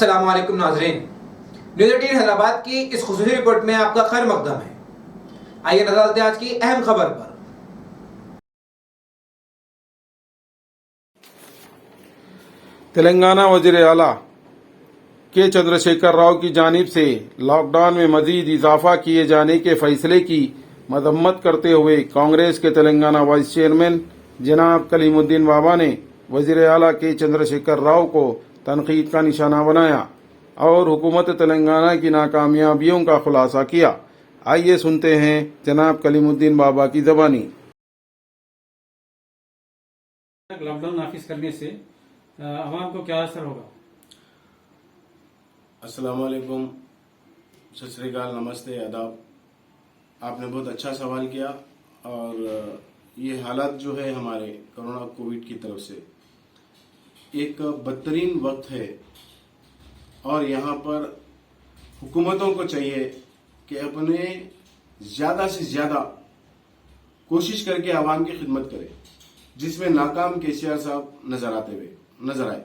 अस्सलाम वालेकुम नाजरीन, न्यूज़ 18 हैदराबाद की इस खुसूसी रिपोर्ट में आपका खैर मकदम है। आइए नजर डालते हैं आज की अहम खबर पर। तेलंगाना वज़ीर आला के चंद्रशेखर राव की जानिब से लॉकडाउन में मजीद इजाफा किए जाने के फैसले की मजम्मत करते हुए कांग्रेस के तेलंगाना वाइस चेयरमैन जनाब कलीमुद्दीन बाबा ने वज़ीर आला के चंद्रशेखर राव को तनकीद का निशाना बनाया और हुकूमत तेलंगाना की नाकामयाबियों का खुलासा किया। आइए सुनते हैं जनाब कलीमुद्दीन बाबा की ज़बानी। लॉकडाउन नाफिज करने से आवाम को क्या असर होगा? अस्सलाम वालेकुम, सत श्री अकाल, नमस्ते, आदाब। आपने बहुत अच्छा सवाल किया और ये हालात जो है हमारे कोरोना कोविड की तरफ से एक बदतरीन वक्त है और यहाँ पर हुकूमतों को चाहिए कि अपने ज़्यादा से ज़्यादा कोशिश करके आवाम की खिदमत करें, जिसमें नाकाम केसीआर साहब नजर आए,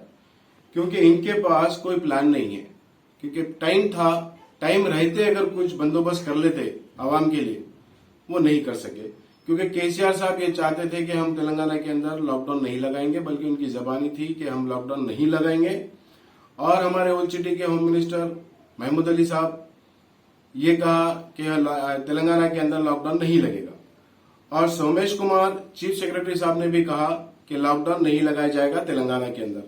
क्योंकि इनके पास कोई प्लान नहीं है। क्योंकि टाइम रहते अगर कुछ बंदोबस्त कर लेते आवाम के लिए, वो नहीं कर सके। क्योंकि केसीआर साहब ये चाहते थे कि हम तेलंगाना के अंदर लॉकडाउन नहीं लगाएंगे, बल्कि उनकी जबानी थी कि हम लॉकडाउन नहीं लगाएंगे। और हमारे ओल्ड सिटी के होम मिनिस्टर महमूद अली साहब ये कहा कि तेलंगाना के अंदर लॉकडाउन नहीं लगेगा। और सोमेश कुमार चीफ सेक्रेटरी साहब ने भी कहा कि लॉकडाउन नहीं लगाया जाएगा तेलंगाना के अंदर।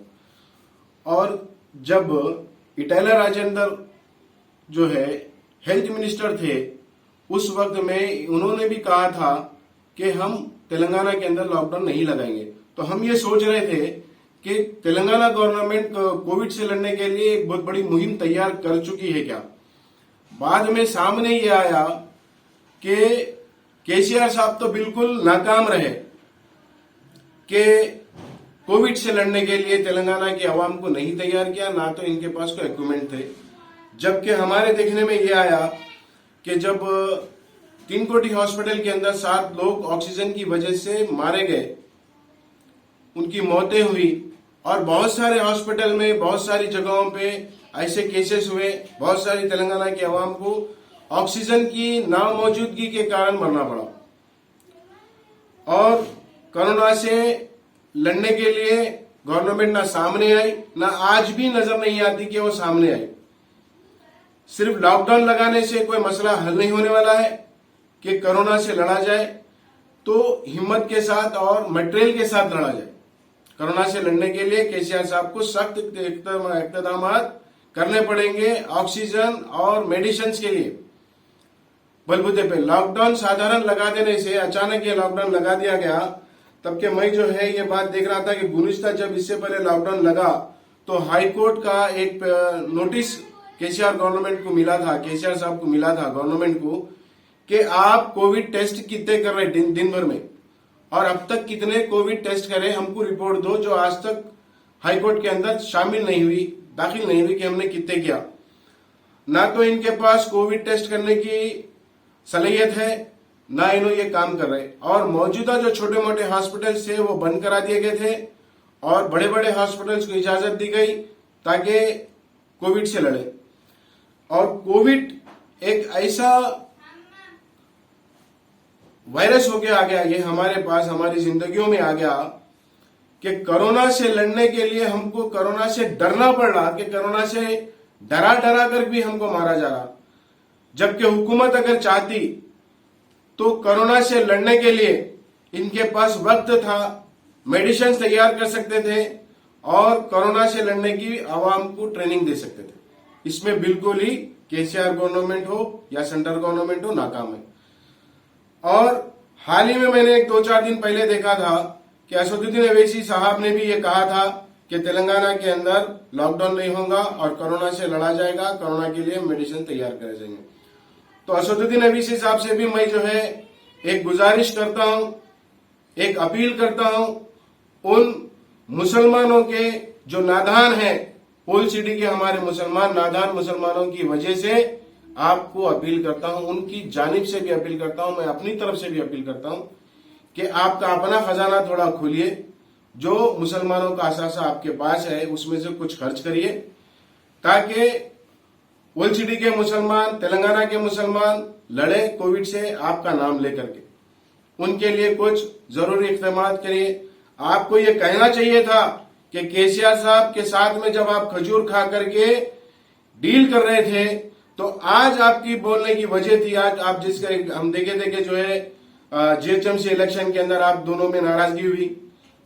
और जब इटाला राजेंद्र जो है हेल्थ मिनिस्टर थे, उस वक्त में उन्होंने भी कहा था कि हम तेलंगाना के अंदर लॉकडाउन नहीं लगाएंगे। तो हम ये सोच रहे थे कि तेलंगाना गवर्नमेंट कोविड से लड़ने के लिए एक बहुत बड़ी मुहिम तैयार कर चुकी है क्या। बाद में सामने ये आया कि केसीआर साहब तो बिल्कुल नाकाम रहे कि कोविड से लड़ने के लिए तेलंगाना की आवाम को नहीं तैयार किया, ना तो इनके पास कोई इक्विपमेंट थे। जबकि हमारे देखने में ये आया कि जब 3 कोटी हॉस्पिटल के अंदर 7 लोग ऑक्सीजन की वजह से मारे गए, उनकी मौतें हुई, और बहुत सारे हॉस्पिटल में बहुत सारी जगहों पे ऐसे केसेस हुए, बहुत सारी तेलंगाना की आवाम को ऑक्सीजन की नामौजूदगी के कारण मरना पड़ा। और कोरोना से लड़ने के लिए गवर्नमेंट ना सामने आई, ना आज भी नजर नहीं आती कि वो सामने आई। सिर्फ लॉकडाउन लगाने से कोई मसला हल नहीं होने वाला है कि कोरोना से लड़ा जाए, तो हिम्मत के साथ और मटेरियल के साथ लड़ा जाए। कोरोना से लड़ने के लिए केसीआर साहब को सख्त इक़दाम करने पड़ेंगे ऑक्सीजन और मेडिसिन के लिए बलबूते पे। लॉकडाउन साधारण लगा देने से अचानक ये लॉकडाउन लगा दिया गया। तब के मैं जो है ये बात देख रहा था कि गुज़िश्ता जब इससे पहले लॉकडाउन लगा तो हाई कोर्ट का एक नोटिस केसीआर गवर्नमेंट को मिला था, केसीआर साहब को मिला था गवर्नमेंट को, कि आप कोविड टेस्ट कितने कर रहे दिन भर में, और अब तक कितने कोविड टेस्ट करे, हमको रिपोर्ट दो, जो आज तक हाई कोर्ट के अंदर शामिल नहीं हुई, दाखिल नहीं हुई कि हमने कितने किया। ना तो इनके पास कोविड टेस्ट करने की सलाहियत है, ना इन्हों ये काम कर रहे। और मौजूदा जो छोटे मोटे हॉस्पिटल्स थे वो बंद करा दिए गए थे और बड़े बड़े हॉस्पिटल्स को इजाजत दी गई ताकि कोविड से लड़े। और कोविड एक ऐसा वायरस होके आ गया, ये हमारे पास हमारी जिंदगियों में आ गया कि कोरोना से लड़ने के लिए हमको कोरोना से डरना पड़ रहा, कि कोरोना से डरा कर भी हमको मारा जा रहा। जबकि हुकूमत अगर चाहती तो कोरोना से लड़ने के लिए इनके पास वक्त था, मेडिसिन तैयार कर सकते थे और कोरोना से लड़ने की आवाम को ट्रेनिंग दे सकते थे। इसमें बिल्कुल ही केसीआर गवर्नमेंट हो या सेंट्रल गवर्नमेंट हो नाकाम है। और हाल ही में मैंने 2-4 दिन पहले देखा था कि असदुद्दीन अवैसी साहब ने भी ये कहा था कि तेलंगाना के अंदर लॉकडाउन नहीं होगा और कोरोना से लड़ा जाएगा, कोरोना के लिए मेडिसिन तैयार करे जाएंगे। तो असदुद्दीन अवैसी साहब से भी मैं जो है एक गुजारिश करता हूं, एक अपील करता हूं, उन मुसलमानों के जो नादान हैं, ओल्ड सिटी के हमारे मुसलमान नादान मुसलमानों की वजह से आपको अपील करता हूं, उनकी जानिब से भी अपील करता हूं, मैं अपनी तरफ से भी अपील करता हूं कि आपका अपना खजाना थोड़ा खोलिए, जो मुसलमानों का असासा आपके पास है उसमें से कुछ खर्च करिए, ताकि ओलसीडी के मुसलमान, तेलंगाना के मुसलमान लड़े कोविड से आपका नाम लेकर के। उनके लिए कुछ जरूरी इक़दाम करिए। आपको ये कहना चाहिए था कि केसीआर साहब के साथ में जब आप खजूर खा करके डील कर रहे थे तो आज आपकी बोलने की वजह थी, आज आप जिसका हम देखे थे कि जो है जीएचएमसी इलेक्शन के अंदर आप दोनों में नाराजगी हुई।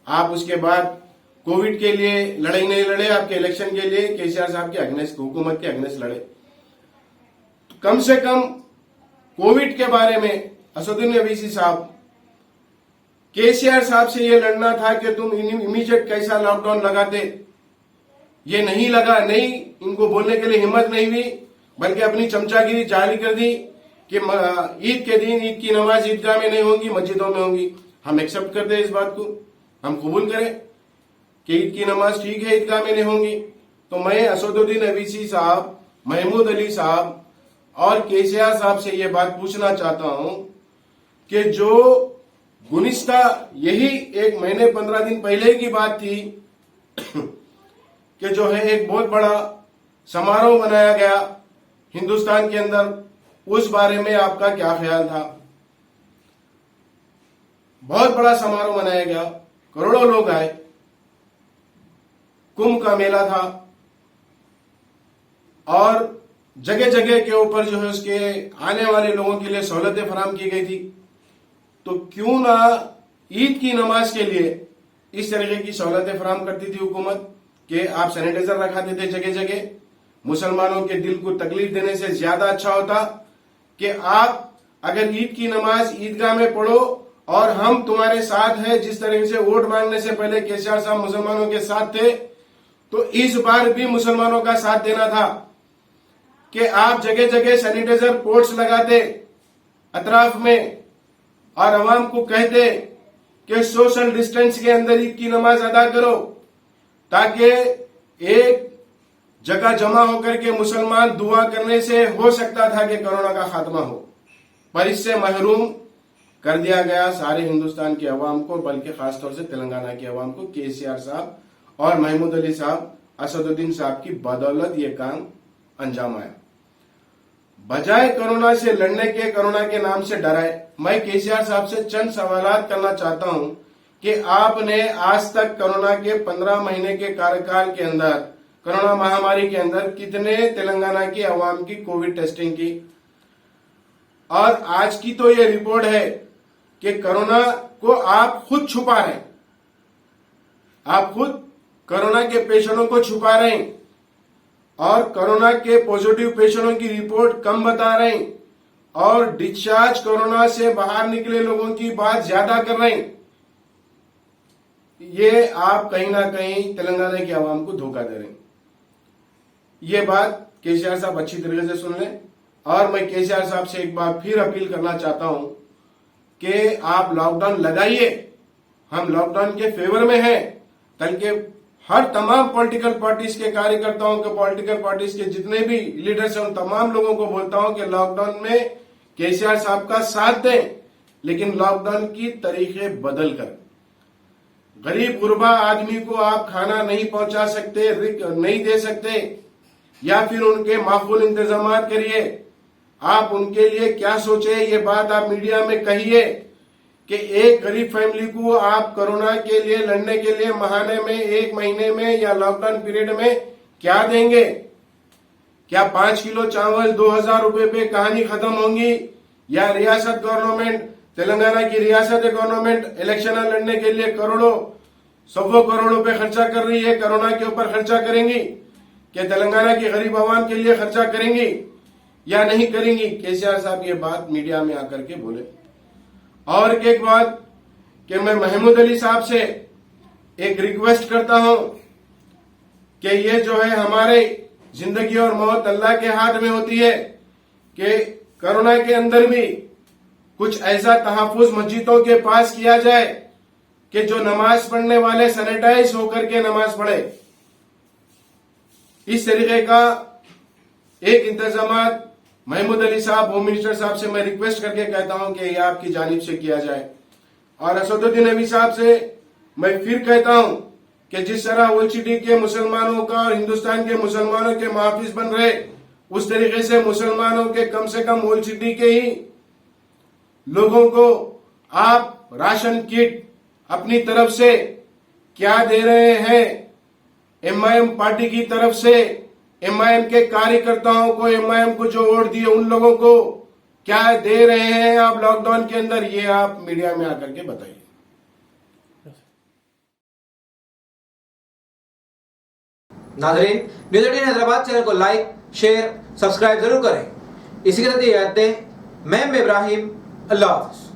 आप उसके बाद कोविड के लिए लड़ाई नहीं लड़े, आपके इलेक्शन के लिए केसीआर साहब के अगेंस्ट, हुकूमत के अगेंस्ट लड़े। तो कम से कम कोविड के बारे में असदुद्दीन अवीसी साहब, केसीआर साहब से ये लड़ना था कि तुम इमीडिएट कैसा लॉकडाउन लगाते, ये नहीं लगा, नहीं इनको बोलने के लिए हिम्मत नहीं हुई, बल्कि अपनी चमचागिरी जारी कर दी कि ईद के दिन ईद की नमाज ईदगाह में नहीं होंगी, मस्जिदों में होंगी। हम एक्सेप्ट करते हैं इस बात को, हम कबूल करें कि ईद की नमाज ठीक है, ईदगाह में नहीं होंगी। तो मैं असदुद्दीन अवीसी साहब, महमूद अली साहब और केसीआर साहब से ये बात पूछना चाहता हूं कि जो गुनिस्ता यही 1 महीने 15 दिन पहले की बात थी कि जो है एक बहुत बड़ा समारोह मनाया गया हिंदुस्तान के अंदर, उस बारे में आपका क्या ख्याल था? बहुत बड़ा समारोह मनाया गया, करोड़ों लोग आए, कुंभ का मेला था और जगह जगह के ऊपर जो है उसके आने वाले लोगों के लिए सहूलतें फराहम की गई थी। तो क्यों ना ईद की नमाज के लिए इस तरीके की सहूलतें फराहम करती थी हुकूमत कि आप सैनिटाइजर रखाते थे जगह जगह। मुसलमानों के दिल को तकलीफ देने से ज्यादा अच्छा होता कि आप अगर ईद की नमाज ईदगाह में पढ़ो और हम तुम्हारे साथ हैं। जिस तरीके से वोट मांगने से पहले केसीआर साहब मुसलमानों के साथ थे, तो इस बार भी मुसलमानों का साथ देना था कि आप जगह जगह सैनिटाइजर पोर्ट्स लगाते अतराफ में और अवाम को कहते कि सोशल डिस्टेंस के अंदर ईद की नमाज अदा करो, ताकि एक जगह जमा होकर के मुसलमान दुआ करने से हो सकता था कि कोरोना का खात्मा हो। पर इससे महरूम कर दिया गया सारे हिंदुस्तान की अवाम को, बल्कि खासतौर से तेलंगाना की अवाम को। केसीआर साहब और महमूद अली साहब, असदुद्दीन साहब की बदौलत ये काम अंजाम आया। बजाय कोरोना से लड़ने के, कोरोना के नाम से डराए, मैं केसीआर साहब से चंद सवालात करना चाहता हूं कि आपने आज तक कोरोना के 15 महीने के कार्यकाल के अंदर, कोरोना महामारी के अंदर कितने तेलंगाना की अवाम की कोविड टेस्टिंग की? और आज की तो ये रिपोर्ट है कि कोरोना को आप खुद छुपा रहे हैं, आप खुद कोरोना के पेशेंटों को छुपा रहे हैं और कोरोना के पॉजिटिव पेशेंटों की रिपोर्ट कम बता रहे हैं और डिस्चार्ज कोरोना से बाहर निकले लोगों की बात ज्यादा कर रहे हैं। ये आप कहीं ना कहीं तेलंगाना की आवाम को धोखा दे रहे हैं। ये बात केसीआर साहब अच्छी तरीके से सुन लें। और मैं केसीआर साहब से एक बार फिर अपील करना चाहता हूं कि आप लॉकडाउन लगाइए, हम लॉकडाउन के फेवर में हैं, बल्कि हर तमाम पॉलिटिकल पार्टीज के कार्यकर्ताओं के, पॉलिटिकल पार्टीज के जितने भी लीडर्स हैं, उन तमाम लोगों को बोलता हूं कि लॉकडाउन में केसीआर साहब का साथ दें, लेकिन लॉकडाउन की तरीके बदल कर। गरीब गुरबा आदमी को आप खाना नहीं पहुंचा सकते, नहीं दे सकते, या फिर उनके माकूल इंतजाम करिए। आप उनके लिए क्या सोचे, ये बात आप मीडिया में कहिए कि एक गरीब फैमिली को आप कोरोना के लिए लड़ने के लिए महीने में, 1 महीने में या लॉकडाउन पीरियड में क्या देंगे? क्या 5 किलो चावल 2000 रुपए पे कहानी खत्म होंगी? या रियासत गवर्नमेंट, तेलंगाना की रियासत गवर्नमेंट इलेक्शन लड़ने के लिए करोड़ों, 100 करोड़ों पे खर्चा कर रही है, कोरोना के ऊपर खर्चा करेंगी? क्या तेलंगाना की गरीब आवाम के लिए खर्चा करेंगी या नहीं करेंगी? केसीआर साहब ये बात मीडिया में आकर के बोले। और एक बात कि मैं महमूद अली साहब से एक रिक्वेस्ट करता हूं कि ये जो है हमारे जिंदगी और मौत अल्लाह के हाथ में होती है, कि कोरोना के अंदर भी कुछ ऐसा तहफ्फुज मस्जिदों के पास किया जाए कि जो नमाज पढ़ने वाले सैनिटाइज होकर के नमाज पढ़े। इस तरीके का एक इंतजाम महमूद अली साहब, होम मिनिस्टर साहब से मैं रिक्वेस्ट करके कहता हूं कि यह आपकी जानिब से किया जाए। और असदुद्दीन अवी साहब से मैं फिर कहता हूं कि जिस तरह ओलचिटी के मुसलमानों का और हिंदुस्तान के मुसलमानों के मुहाफिज बन रहे, उस तरीके से मुसलमानों के कम से कम ओलचिटी के ही लोगों को आप राशन किट अपनी तरफ से क्या दे रहे हैं, एमआईएम पार्टी की तरफ से एमआईएम के कार्यकर्ताओं को, एमआईएम को जो वोट दिए उन लोगों को क्या दे रहे हैं आप लॉकडाउन के अंदर, ये आप मीडिया में आकर के बताइए। नाजरीन, न्यूज़ 18 हैदराबाद चैनल को लाइक, शेयर, सब्सक्राइब जरूर करें। इसी के साथ ये याद दें, मैं इब्राहिम, अल्लाह हाफ़िज़।